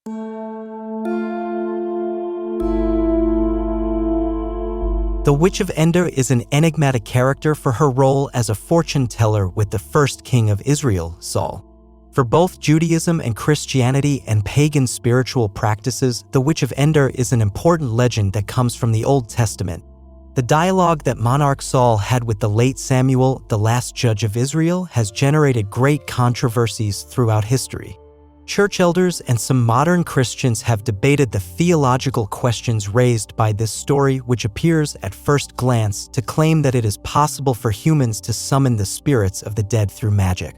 The Witch of Endor is an enigmatic character for her role as a fortune teller with the first king of Israel, Saul. For both Judaism and Christianity and pagan spiritual practices, the Witch of Endor is an important legend that comes from the Old Testament. The dialogue that monarch Saul had with the late Samuel, the last judge of Israel, has generated great controversies throughout history. Church elders and some modern Christians have debated the theological questions raised by this story, which appears at first glance to claim that it is possible for humans to summon the spirits of the dead through magic.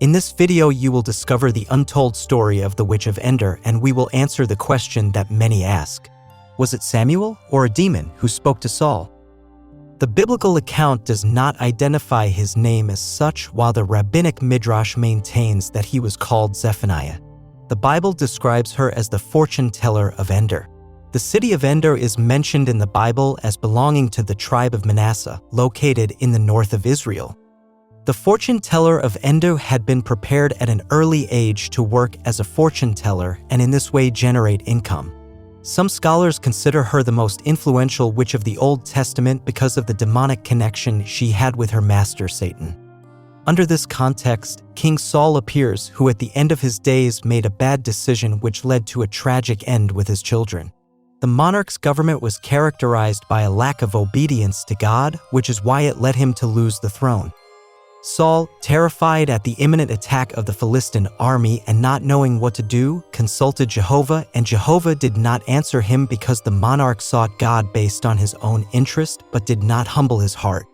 In this video, you will discover the untold story of the Witch of Endor, and we will answer the question that many ask. Was it Samuel or a demon who spoke to Saul? The biblical account does not identify his name as such, while the rabbinic midrash maintains that he was called Zephaniah. The Bible describes her as the fortune teller of Endor. The city of Endor is mentioned in the Bible as belonging to the tribe of Manasseh, located in the north of Israel. The fortune teller of Endor had been prepared at an early age to work as a fortune teller and in this way generate income. Some scholars consider her the most influential witch of the Old Testament because of the demonic connection she had with her master Satan. Under this context, King Saul appears, who at the end of his days made a bad decision which led to a tragic end with his children. The monarch's government was characterized by a lack of obedience to God, which is why it led him to lose the throne. Saul, terrified at the imminent attack of the Philistine army and not knowing what to do, consulted Jehovah, and Jehovah did not answer him because the monarch sought God based on his own interest but did not humble his heart.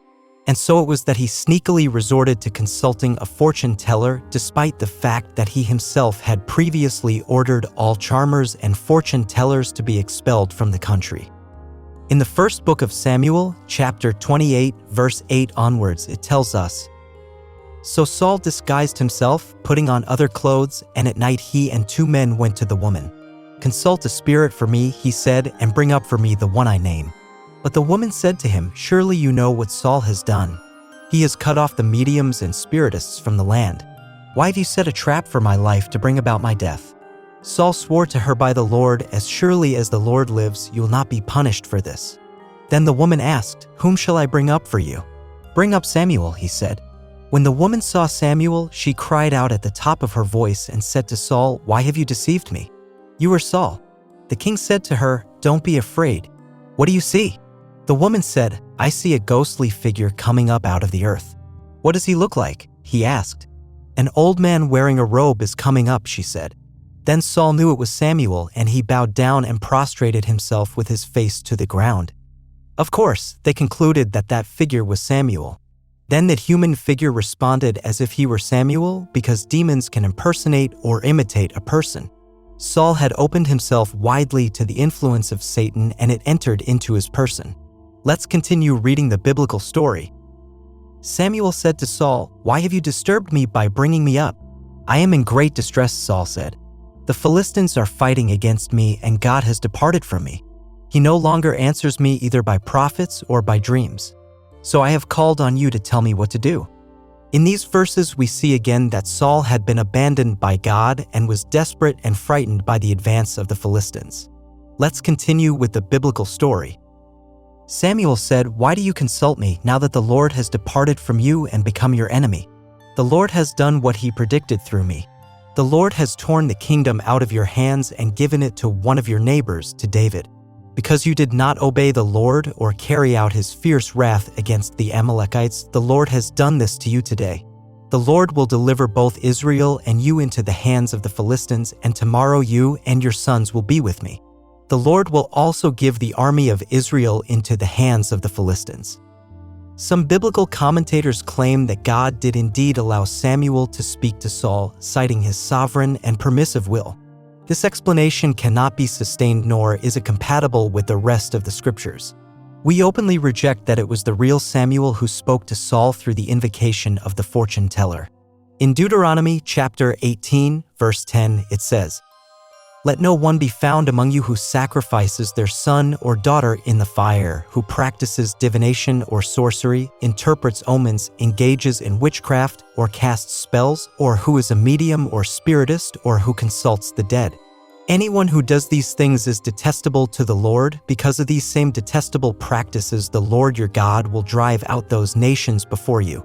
And so it was that he sneakily resorted to consulting a fortune teller, despite the fact that he himself had previously ordered all charmers and fortune tellers to be expelled from the country. In the first book of Samuel, chapter 28, verse 8 onwards, it tells us, "So Saul disguised himself, putting on other clothes, and at night he and 2 men went to the woman. 'Consult a spirit for me,' he said, 'and bring up for me the one I name.' But the woman said to him, 'Surely you know what Saul has done. He has cut off the mediums and spiritists from the land. Why have you set a trap for my life to bring about my death?' Saul swore to her by the Lord, 'As surely as the Lord lives, you will not be punished for this.' Then the woman asked, 'Whom shall I bring up for you?' 'Bring up Samuel,' he said. When the woman saw Samuel, she cried out at the top of her voice and said to Saul, 'Why have you deceived me? You are Saul.' The king said to her, 'Don't be afraid. What do you see?' The woman said, 'I see a ghostly figure coming up out of the earth.' 'What does he look like?' he asked. 'An old man wearing a robe is coming up,' she said. Then Saul knew it was Samuel, and he bowed down and prostrated himself with his face to the ground. Of course, they concluded that that figure was Samuel. Then that human figure responded as if he were Samuel, because demons can impersonate or imitate a person. Saul had opened himself widely to the influence of Satan, and it entered into his person. Let's continue reading the biblical story. Samuel said to Saul, 'Why have you disturbed me by bringing me up?' 'I am in great distress,' Saul said. 'The Philistines are fighting against me, and God has departed from me. He no longer answers me either by prophets or by dreams. So I have called on you to tell me what to do.' In these verses, we see again that Saul had been abandoned by God and was desperate and frightened by the advance of the Philistines. Let's continue with the biblical story. Samuel said, 'Why do you consult me now that the Lord has departed from you and become your enemy? The Lord has done what he predicted through me. The Lord has torn the kingdom out of your hands and given it to one of your neighbors, to David. Because you did not obey the Lord or carry out his fierce wrath against the Amalekites, the Lord has done this to you today. The Lord will deliver both Israel and you into the hands of the Philistines, and tomorrow you and your sons will be with me. The Lord will also give the army of Israel into the hands of the Philistines.'" Some biblical commentators claim that God did indeed allow Samuel to speak to Saul, citing his sovereign and permissive will. This explanation cannot be sustained, nor is it compatible with the rest of the scriptures. We openly reject that it was the real Samuel who spoke to Saul through the invocation of the fortune teller. In Deuteronomy chapter 18, verse 10, it says, "Let no one be found among you who sacrifices their son or daughter in the fire, who practices divination or sorcery, interprets omens, engages in witchcraft, or casts spells, or who is a medium or spiritist, or who consults the dead. Anyone who does these things is detestable to the Lord. Because of these same detestable practices, the Lord your God will drive out those nations before you.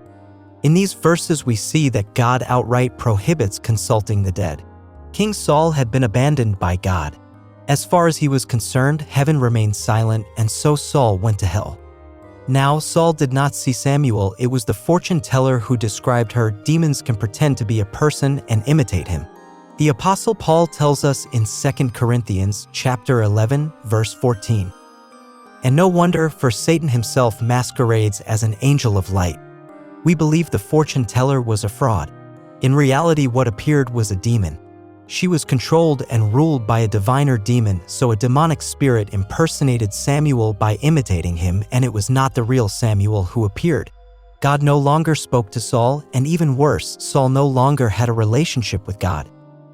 In these verses we see that God outright prohibits consulting the dead. King Saul had been abandoned by God. As far as he was concerned, heaven remained silent, and so Saul went to hell. Now Saul did not see Samuel. It was the fortune teller who described her. Demons can pretend to be a person and imitate him. The Apostle Paul tells us in 2 Corinthians chapter 11, verse 14. And no wonder, for Satan himself masquerades as an angel of light. We believe the fortune teller was a fraud. In reality, what appeared was a demon. She was controlled and ruled by a diviner demon, so a demonic spirit impersonated Samuel by imitating him, and it was not the real Samuel who appeared. God no longer spoke to Saul, and even worse, Saul no longer had a relationship with God.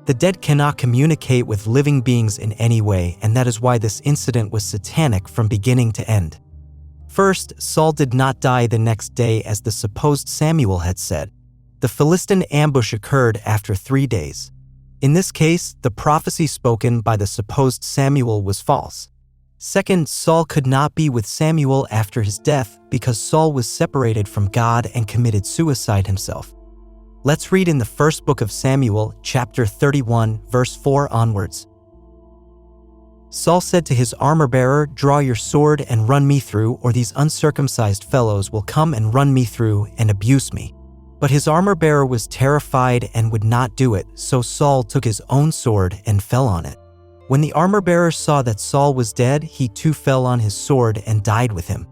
The dead cannot communicate with living beings in any way, and that is why this incident was satanic from beginning to end. First, Saul did not die the next day as the supposed Samuel had said. The Philistine ambush occurred after 3 days. In this case, the prophecy spoken by the supposed Samuel was false. Second, Saul could not be with Samuel after his death because Saul was separated from God and committed suicide himself. Let's read in the first book of Samuel, chapter 31, verse 4 onwards. Saul said to his armor-bearer, "Draw your sword and run me through, or these uncircumcised fellows will come and run me through and abuse me." But his armor-bearer was terrified and would not do it, so Saul took his own sword and fell on it. When the armor-bearer saw that Saul was dead, he too fell on his sword and died with him.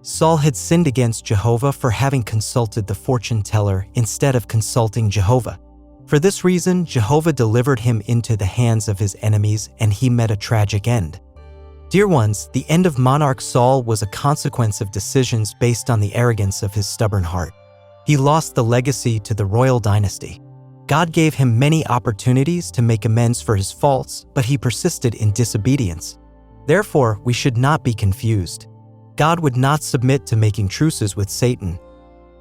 Saul had sinned against Jehovah for having consulted the fortune teller instead of consulting Jehovah. For this reason, Jehovah delivered him into the hands of his enemies, and he met a tragic end. Dear ones, the end of monarch Saul was a consequence of decisions based on the arrogance of his stubborn heart. He lost the legacy to the royal dynasty. God gave him many opportunities to make amends for his faults, but he persisted in disobedience. Therefore, we should not be confused. God would not submit to making truces with Satan.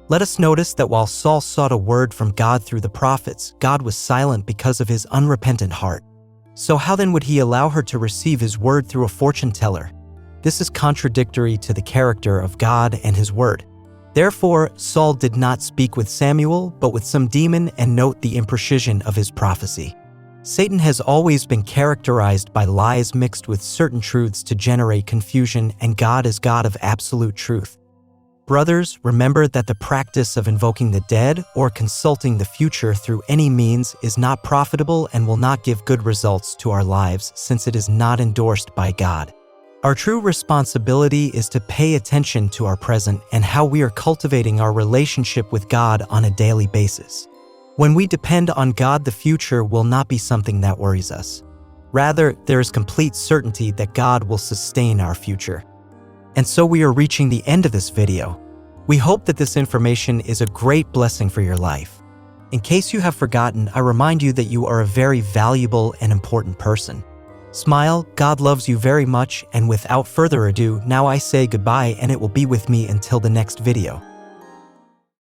Let us notice that while Saul sought a word from God through the prophets, God was silent because of his unrepentant heart. So how then would he allow her to receive his word through a fortune teller? This is contradictory to the character of God and his word. Therefore, Saul did not speak with Samuel, but with some demon, and note the imprecision of his prophecy. Satan has always been characterized by lies mixed with certain truths to generate confusion, and God is God of absolute truth. Brothers, remember that the practice of invoking the dead or consulting the future through any means is not profitable and will not give good results to our lives, since it is not endorsed by God. Our true responsibility is to pay attention to our present and how we are cultivating our relationship with God on a daily basis. When we depend on God, the future will not be something that worries us. Rather, there is complete certainty that God will sustain our future. And so we are reaching the end of this video. We hope that this information is a great blessing for your life. In case you have forgotten, I remind you that you are a very valuable and important person. Smile, God loves you very much, and without further ado, now I say goodbye, and it will be with me until the next video.